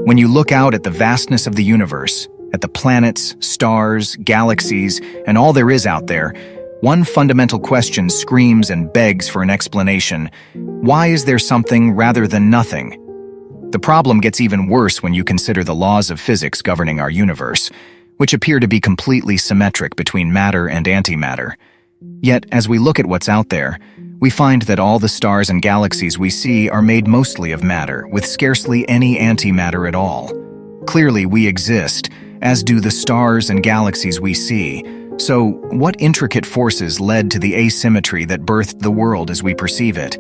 When you look out at the vastness of the universe, at the planets, stars, galaxies, and all there is out there, one fundamental question screams and begs for an explanation. Why is there something rather than nothing? The problem gets even worse when you consider the laws of physics governing our universe, which appear to be completely symmetric between matter and antimatter. Yet, as we look at what's out there, we find that all the stars and galaxies we see are made mostly of matter, with scarcely any antimatter at all. Clearly, we exist, as do the stars and galaxies we see. So, what intricate forces led to the asymmetry that birthed the world as we perceive it?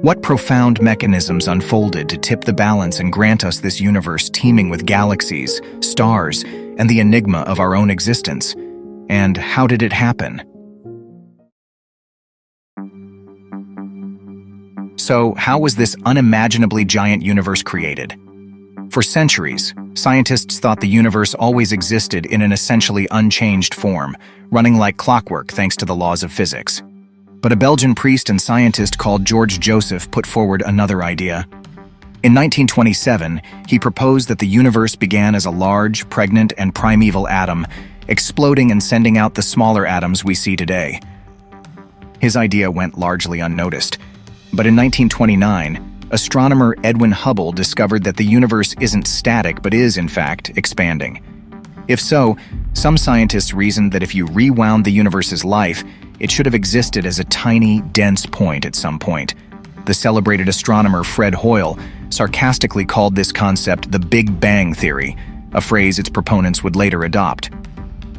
What profound mechanisms unfolded to tip the balance and grant us this universe teeming with galaxies, stars, and the enigma of our own existence? And how did it happen? So, how was this unimaginably giant universe created? For centuries, scientists thought the universe always existed in an essentially unchanged form, running like clockwork thanks to the laws of physics. But a Belgian priest and scientist called George Joseph put forward another idea. In 1927, he proposed that the universe began as a large, pregnant, and primeval atom, exploding and sending out the smaller atoms we see today. His idea went largely unnoticed. But in 1929, astronomer Edwin Hubble discovered that the universe isn't static but is, in fact, expanding. If so, some scientists reasoned that if you rewound the universe's life, it should have existed as a tiny, dense point at some point. The celebrated astronomer Fred Hoyle sarcastically called this concept the Big Bang Theory, a phrase its proponents would later adopt.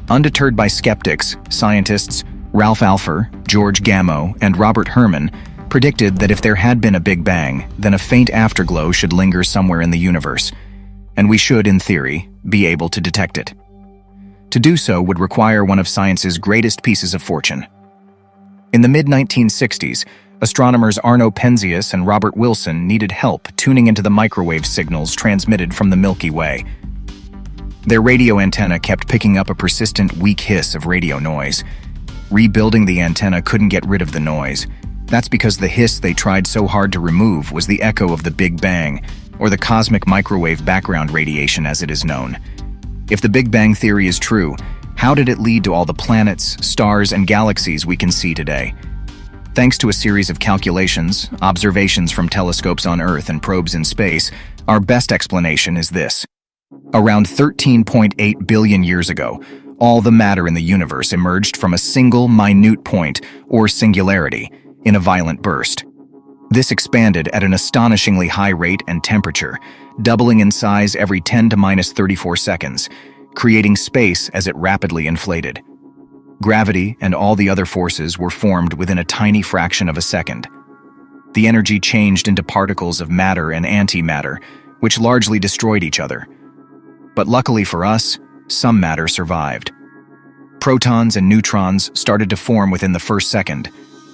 Undeterred by skeptics, scientists Ralph Alpher, George Gamow, and Robert Herman predicted that if there had been a Big Bang, then a faint afterglow should linger somewhere in the universe, and we should, in theory, be able to detect it. To do so would require one of science's greatest pieces of fortune. In the mid-1960s, astronomers Arno Penzias and Robert Wilson needed help tuning into the microwave signals transmitted from the Milky Way. Their radio antenna kept picking up a persistent, weak hiss of radio noise. Rebuilding the antenna couldn't get rid of the noise. That's because the hiss they tried so hard to remove was the echo of the Big Bang, or the cosmic microwave background radiation as it is known. If the Big Bang Theory is true, how did it lead to all the planets, stars, and galaxies we can see today? Thanks to a series of calculations, observations from telescopes on Earth and probes in space, our best explanation is this. Around 13.8 billion years ago, all the matter in the universe emerged from a single minute point, or singularity, in a violent burst. This expanded at an astonishingly high rate and temperature, doubling in size every 10 to minus 34 seconds, creating space as it rapidly inflated. Gravity and all the other forces were formed within a tiny fraction of a second. The energy changed into particles of matter and antimatter, which largely destroyed each other. But luckily for us, some matter survived. Protons and neutrons started to form within the first second.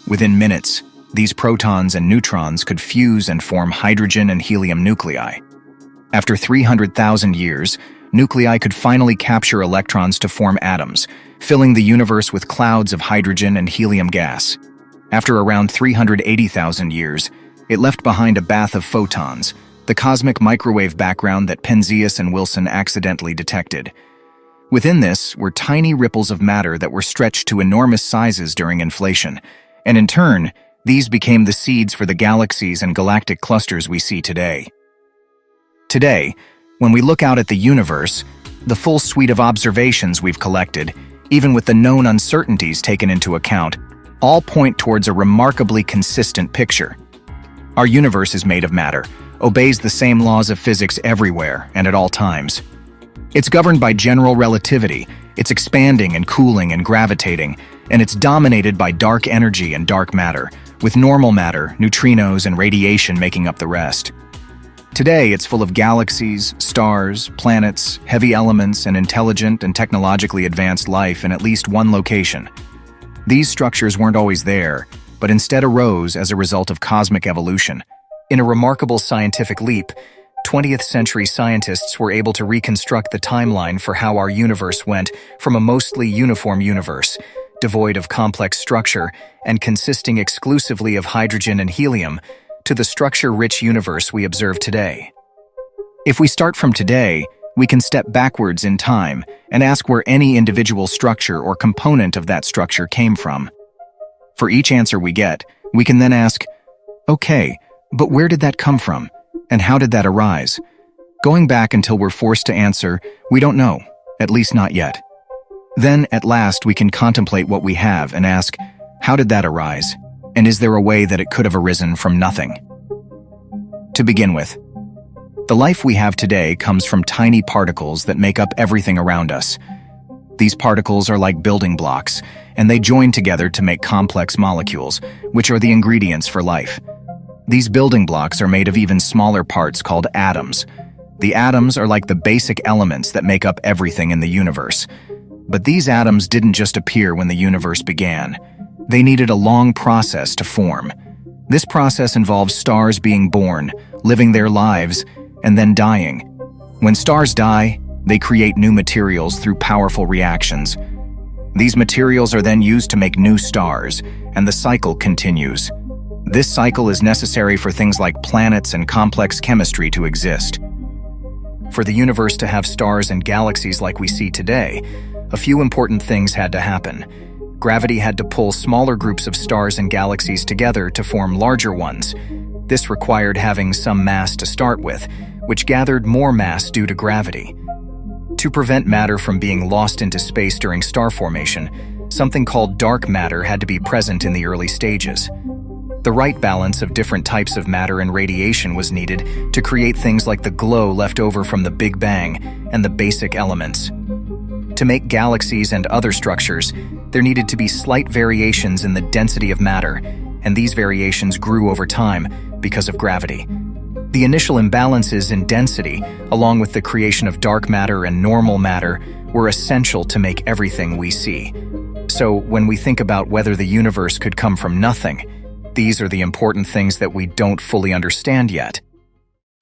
Within minutes, these protons and neutrons could fuse and form hydrogen and helium nuclei. After 300,000 years, nuclei could finally capture electrons to form atoms, filling the universe with clouds of hydrogen and helium gas. After around 380,000 years, it left behind a bath of photons, the cosmic microwave background that Penzias and Wilson accidentally detected. Within this were tiny ripples of matter that were stretched to enormous sizes during inflation, and in turn, these became the seeds for the galaxies and galactic clusters we see today. Today, when we look out at the universe, the full suite of observations we've collected, even with the known uncertainties taken into account, all point towards a remarkably consistent picture. Our universe is made of matter, obeys the same laws of physics everywhere and at all times. It's governed by general relativity, it's expanding and cooling and gravitating, and it's dominated by dark energy and dark matter, with normal matter, neutrinos, and radiation making up the rest. Today, it's full of galaxies, stars, planets, heavy elements, and intelligent and technologically advanced life in at least one location. These structures weren't always there, but instead arose as a result of cosmic evolution. In a remarkable scientific leap, 20th century scientists were able to reconstruct the timeline for how our universe went from a mostly uniform universe, devoid of complex structure and consisting exclusively of hydrogen and helium, to the structure-rich universe we observe today. If we start from today, we can step backwards in time and ask where any individual structure or component of that structure came from. For each answer we get, we can then ask, okay, but where did that come from? And how did that arise? Going back until we're forced to answer, we don't know, at least not yet. Then, at last, we can contemplate what we have and ask, how did that arise? And is there a way that it could have arisen from nothing? To begin with, the life we have today comes from tiny particles that make up everything around us. These particles are like building blocks, and they join together to make complex molecules, which are the ingredients for life. These building blocks are made of even smaller parts called atoms. The atoms are like the basic elements that make up everything in the universe. But these atoms didn't just appear when the universe began. They needed a long process to form. This process involves stars being born, living their lives, and then dying. When stars die, they create new materials through powerful reactions. These materials are then used to make new stars, and the cycle continues. This cycle is necessary for things like planets and complex chemistry to exist. For the universe to have stars and galaxies like we see today, a few important things had to happen. Gravity had to pull smaller groups of stars and galaxies together to form larger ones. This required having some mass to start with, which gathered more mass due to gravity. To prevent matter from being lost into space during star formation, something called dark matter had to be present in the early stages. The right balance of different types of matter and radiation was needed to create things like the glow left over from the Big Bang and the basic elements. To make galaxies and other structures, there needed to be slight variations in the density of matter, and these variations grew over time because of gravity. The initial imbalances in density, along with the creation of dark matter and normal matter, were essential to make everything we see. So, when we think about whether the universe could come from nothing, these are the important things that we don't fully understand yet.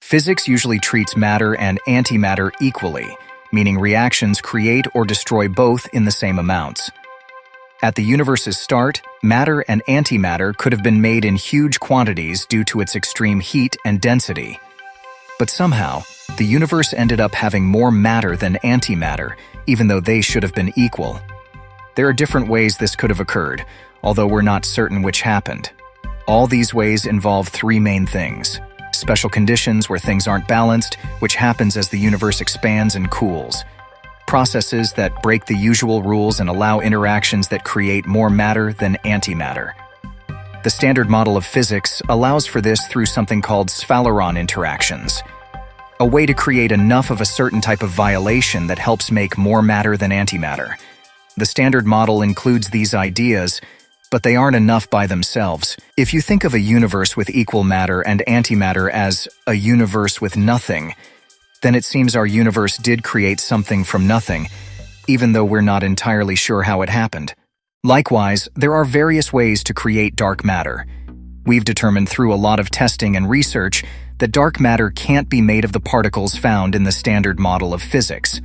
Physics usually treats matter and antimatter equally, meaning reactions create or destroy both in the same amounts. At the universe's start, matter and antimatter could have been made in huge quantities due to its extreme heat and density. But somehow, the universe ended up having more matter than antimatter, even though they should have been equal. There are different ways this could have occurred, although we're not certain which happened. All these ways involve three main things: special conditions where things aren't balanced, which happens as the universe expands and cools; processes that break the usual rules and allow interactions that create more matter than antimatter. The standard model of physics allows for this through something called Sphaleron interactions, a way to create enough of a certain type of violation that helps make more matter than antimatter. The standard model includes these ideas, but they aren't enough by themselves. If you think of a universe with equal matter and antimatter as a universe with nothing, then it seems our universe did create something from nothing, even though we're not entirely sure how it happened. Likewise, there are various ways to create dark matter. We've determined through a lot of testing and research that dark matter can't be made of the particles found in the standard model of physics.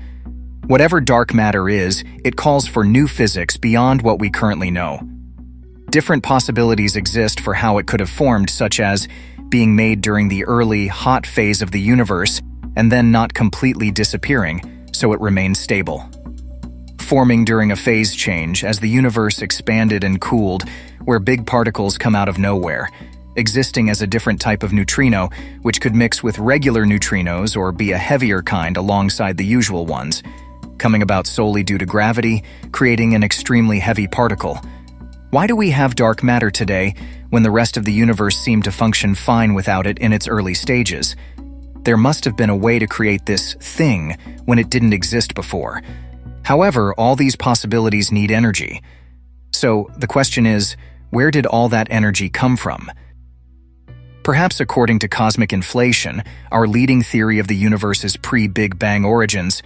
Whatever dark matter is, it calls for new physics beyond what we currently know. Different possibilities exist for how it could have formed, such as being made during the early, hot phase of the universe and then not completely disappearing, so it remains stable. Forming during a phase change as the universe expanded and cooled, where big particles come out of nowhere, existing as a different type of neutrino, which could mix with regular neutrinos or be a heavier kind alongside the usual ones, coming about solely due to gravity, creating an extremely heavy particle. Why do we have dark matter today when the rest of the universe seemed to function fine without it in its early stages? There must have been a way to create this thing when it didn't exist before. However, all these possibilities need energy. So the question is, where did all that energy come from? Perhaps according to cosmic inflation, our leading theory of the universe's pre-Big Bang origins,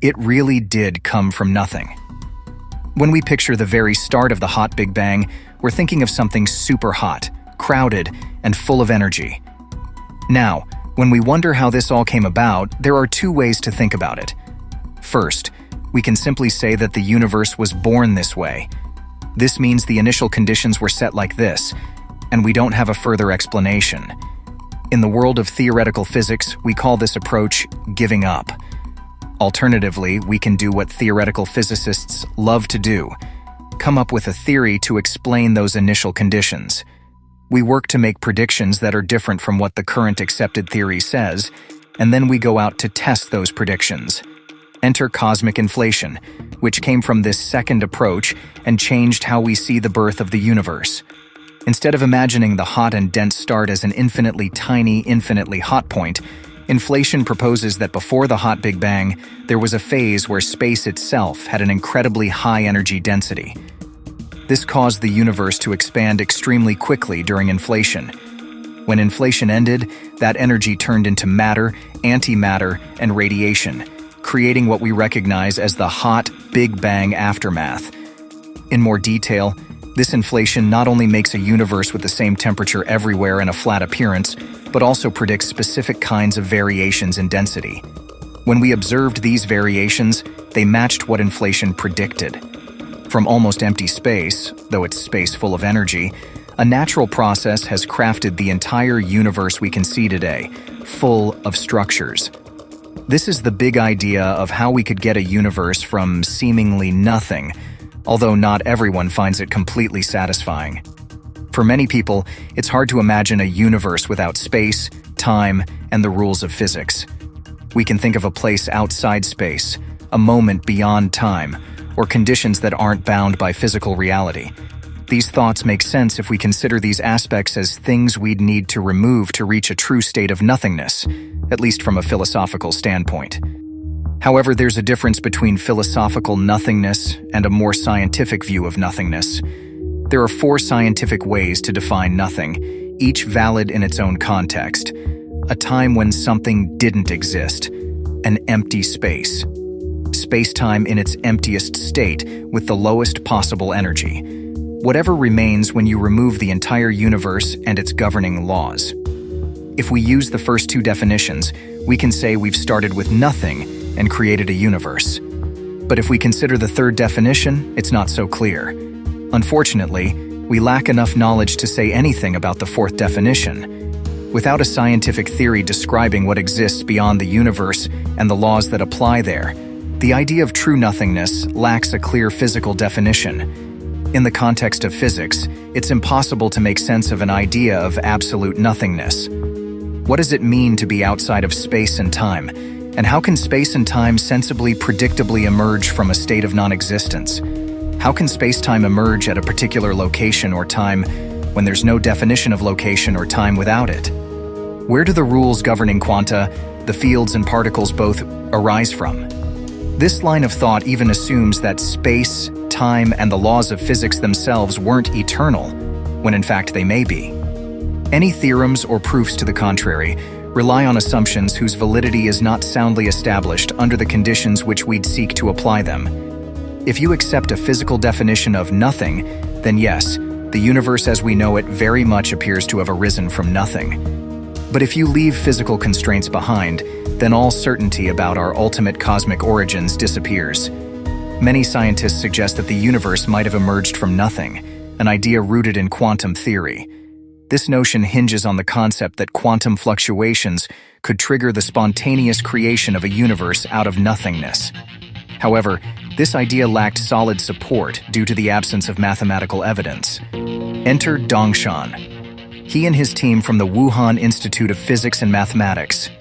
it really did come from nothing. When we picture the very start of the hot Big Bang, we're thinking of something super hot, crowded, and full of energy. Now, when we wonder how this all came about, there are two ways to think about it. First, we can simply say that the universe was born this way. This means the initial conditions were set like this, and we don't have a further explanation. In the world of theoretical physics, we call this approach giving up. Alternatively, we can do what theoretical physicists love to do: come up with a theory to explain those initial conditions. We work to make predictions that are different from what the current accepted theory says, and then we go out to test those predictions. Enter cosmic inflation, which came from this second approach and changed how we see the birth of the universe. Instead of imagining the hot and dense start as an infinitely tiny, infinitely hot point, inflation proposes that before the hot Big Bang, there was a phase where space itself had an incredibly high energy density. This caused the universe to expand extremely quickly during inflation. When inflation ended, that energy turned into matter, antimatter, and radiation, creating what we recognize as the hot Big Bang aftermath. In more detail, this inflation not only makes a universe with the same temperature everywhere and a flat appearance, but also predicts specific kinds of variations in density. When we observed these variations, they matched what inflation predicted. From almost empty space, though it's space full of energy, a natural process has crafted the entire universe we can see today, full of structures. This is the big idea of how we could get a universe from seemingly nothing, although not everyone finds it completely satisfying. For many people, it's hard to imagine a universe without space, time, and the rules of physics. We can think of a place outside space, a moment beyond time, or conditions that aren't bound by physical reality. These thoughts make sense if we consider these aspects as things we'd need to remove to reach a true state of nothingness, at least from a philosophical standpoint. However, there's a difference between philosophical nothingness and a more scientific view of nothingness. There are 4 scientific ways to define nothing, each valid in its own context. A time when something didn't exist, an empty space. Space-time in its emptiest state with the lowest possible energy. Whatever remains when you remove the entire universe and its governing laws. If we use the first 2 definitions, we can say we've started with nothing and created a universe. But if we consider the third definition, it's not so clear. Unfortunately, we lack enough knowledge to say anything about the fourth definition. Without a scientific theory describing what exists beyond the universe and the laws that apply there, the idea of true nothingness lacks a clear physical definition. In the context of physics, it's impossible to make sense of an idea of absolute nothingness. What does it mean to be outside of space and time? And how can space and time sensibly, predictably emerge from a state of non-existence? How can space-time emerge at a particular location or time when there's no definition of location or time without it? Where do the rules governing quanta, the fields and particles both, arise from? This line of thought even assumes that space, time, and the laws of physics themselves weren't eternal, when in fact they may be. Any theorems or proofs to the contrary rely on assumptions whose validity is not soundly established under the conditions which we'd seek to apply them. If you accept a physical definition of nothing, then yes, the universe as we know it very much appears to have arisen from nothing. But if you leave physical constraints behind, then all certainty about our ultimate cosmic origins disappears. Many scientists suggest that the universe might have emerged from nothing, an idea rooted in quantum theory. This notion hinges on the concept that quantum fluctuations could trigger the spontaneous creation of a universe out of nothingness. However, this idea lacked solid support due to the absence of mathematical evidence. Enter Dongshan. He and his team from the Wuhan Institute of Physics and Mathematics.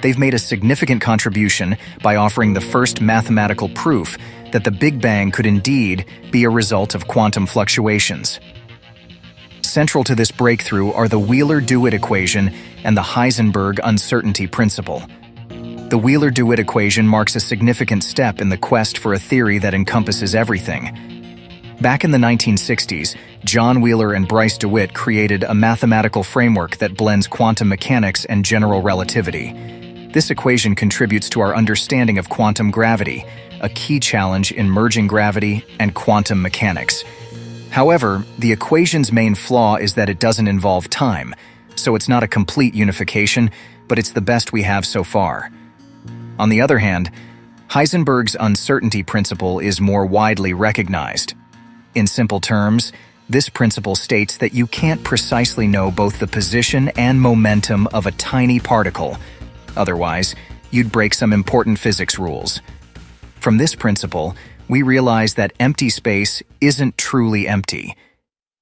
They've made a significant contribution by offering the first mathematical proof that the Big Bang could indeed be a result of quantum fluctuations. Central to this breakthrough are the Wheeler-DeWitt equation and the Heisenberg uncertainty principle. The Wheeler-DeWitt equation marks a significant step in the quest for a theory that encompasses everything. Back in the 1960s, John Wheeler and Bryce DeWitt created a mathematical framework that blends quantum mechanics and general relativity. This equation contributes to our understanding of quantum gravity, a key challenge in merging gravity and quantum mechanics. However, the equation's main flaw is that it doesn't involve time, so it's not a complete unification, but it's the best we have so far. On the other hand, Heisenberg's uncertainty principle is more widely recognized. In simple terms, This principle states that you can't precisely know both the position and momentum of a tiny particle. Otherwise, you'd break some important physics rules. From this principle, we realize that empty space isn't truly empty.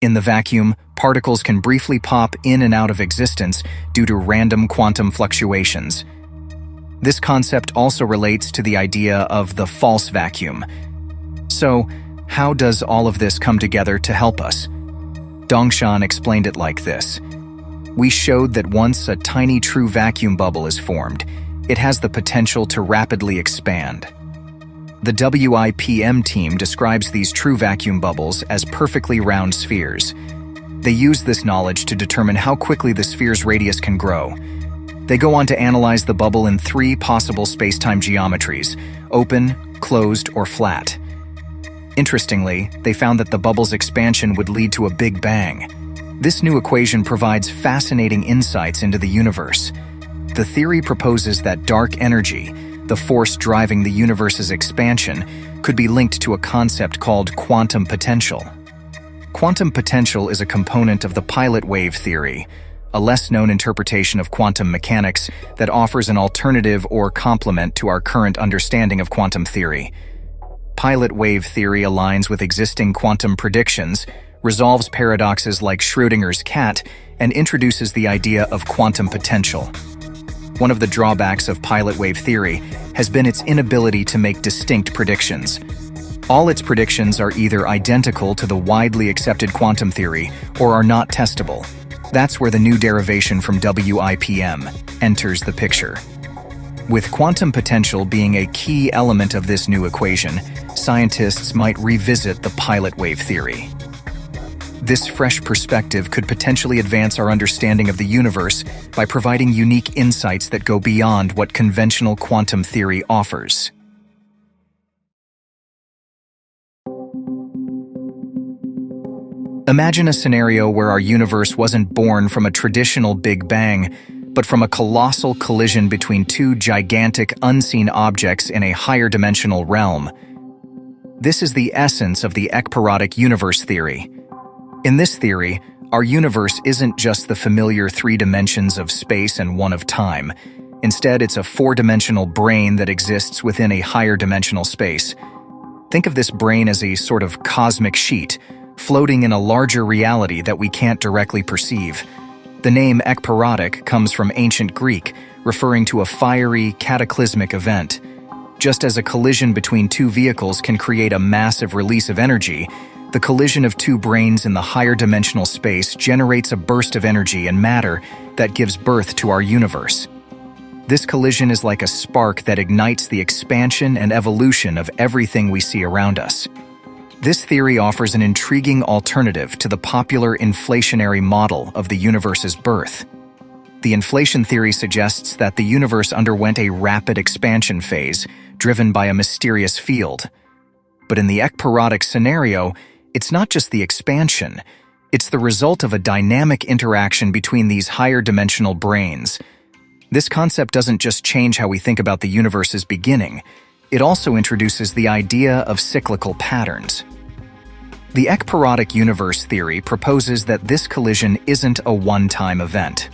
In the vacuum, particles can briefly pop in and out of existence due to random quantum fluctuations. This concept also relates to the idea of the false vacuum. So, how does all of this come together to help us? Dongshan explained it like this. We showed that once a tiny true vacuum bubble is formed, it has the potential to rapidly expand. The WIPM team describes these true vacuum bubbles as perfectly round spheres. They use this knowledge to determine how quickly the sphere's radius can grow. They go on to analyze the bubble in 3 possible space-time geometries: open, closed, or flat. Interestingly, they found that the bubble's expansion would lead to a Big Bang. This new equation provides fascinating insights into the universe. The theory proposes that dark energy, the force driving the universe's expansion, could be linked to a concept called quantum potential. Quantum potential is a component of the pilot wave theory, a less-known interpretation of quantum mechanics that offers an alternative or complement to our current understanding of quantum theory. Pilot wave theory aligns with existing quantum predictions, resolves paradoxes like Schrödinger's cat, and introduces the idea of quantum potential. One of the drawbacks of pilot wave theory has been its inability to make distinct predictions. All its predictions are either identical to the widely accepted quantum theory or are not testable. That's where the new derivation from WIPM enters the picture. With quantum potential being a key element of this new equation, scientists might revisit the pilot wave theory. This fresh perspective could potentially advance our understanding of the universe by providing unique insights that go beyond what conventional quantum theory offers. Imagine a scenario where our universe wasn't born from a traditional Big Bang, but from a colossal collision between 2 gigantic, unseen objects in a higher dimensional realm. This is the essence of the ekpyrotic universe theory. In this theory, our universe isn't just the familiar 3 dimensions of space and 1 of time. Instead, it's a 4-dimensional brain that exists within a higher dimensional space. Think of this brain as a sort of cosmic sheet, floating in a larger reality that we can't directly perceive. The name ekpyrotic comes from ancient Greek, referring to a fiery, cataclysmic event. Just as a collision between 2 vehicles can create a massive release of energy, the collision of 2 brains in the higher dimensional space generates a burst of energy and matter that gives birth to our universe. This collision is like a spark that ignites the expansion and evolution of everything we see around us. This theory offers an intriguing alternative to the popular inflationary model of the universe's birth. The inflation theory suggests that the universe underwent a rapid expansion phase, driven by a mysterious field. But in the ekpyrotic scenario, it's not just the expansion, it's the result of a dynamic interaction between these higher dimensional brains. This concept doesn't just change how we think about the universe's beginning, it also introduces the idea of cyclical patterns. The ekpyrotic universe theory proposes that this collision isn't a one-time event.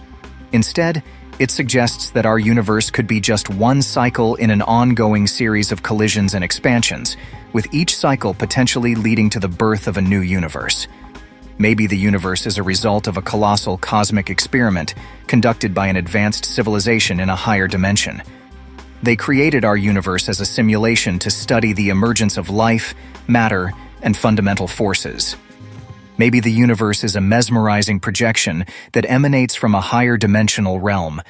Instead, it suggests that our universe could be just one cycle in an ongoing series of collisions and expansions, with each cycle potentially leading to the birth of a new universe. Maybe the universe is a result of a colossal cosmic experiment conducted by an advanced civilization in a higher dimension. They created our universe as a simulation to study the emergence of life, matter, and fundamental forces. Maybe the universe is a mesmerizing projection that emanates from a higher dimensional realm,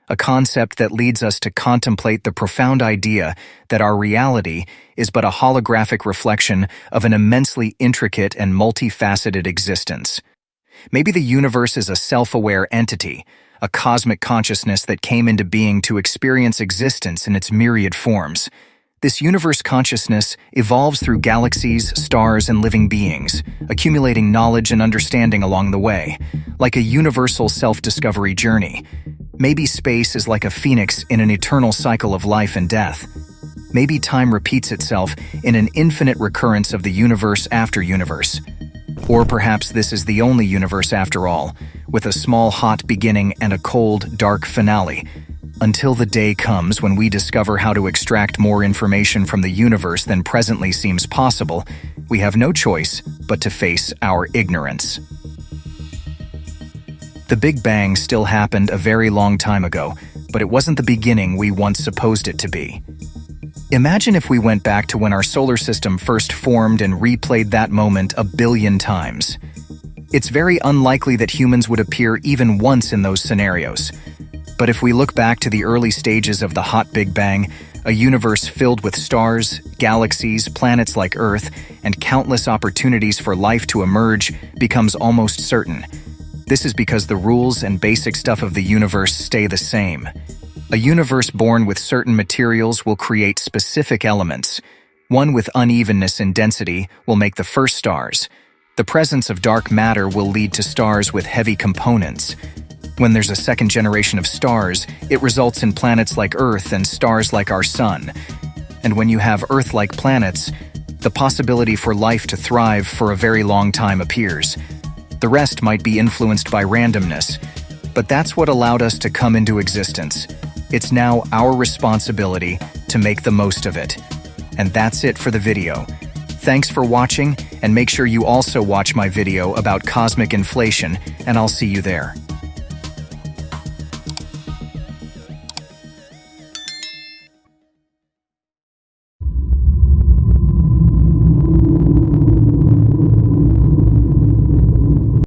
a concept that leads us to contemplate the profound idea that our reality is but a holographic reflection of an immensely intricate and multifaceted existence. Maybe the universe is a self-aware entity, a cosmic consciousness that came into being to experience existence in its myriad forms. This universe consciousness evolves through galaxies, stars, and living beings, accumulating knowledge and understanding along the way, like a universal self-discovery journey. Maybe space is like a phoenix in an eternal cycle of life and death. Maybe time repeats itself in an infinite recurrence of the universe after universe. Or perhaps this is the only universe after all, with a small hot beginning and a cold, dark finale, until the day comes when we discover how to extract more information from the universe than presently seems possible. We have no choice but to face our ignorance. The Big Bang still happened a very long time ago, but it wasn't the beginning we once supposed it to be. Imagine if we went back to when our solar system first formed and replayed that moment 1 billion times. It's very unlikely that humans would appear even once in those scenarios. But if we look back to the early stages of the hot Big Bang, a universe filled with stars, galaxies, planets like Earth, and countless opportunities for life to emerge becomes almost certain. This is because the rules and basic stuff of the universe stay the same. A universe born with certain materials will create specific elements. One with unevenness in density will make the first stars. The presence of dark matter will lead to stars with heavy components. When there's a second generation of stars, it results in planets like Earth and stars like our Sun. And when you have Earth-like planets, the possibility for life to thrive for a very long time appears. The rest might be influenced by randomness, but that's what allowed us to come into existence. It's now our responsibility to make the most of it. And that's it for the video. Thanks for watching, and make sure you also watch my video about cosmic inflation, and I'll see you there.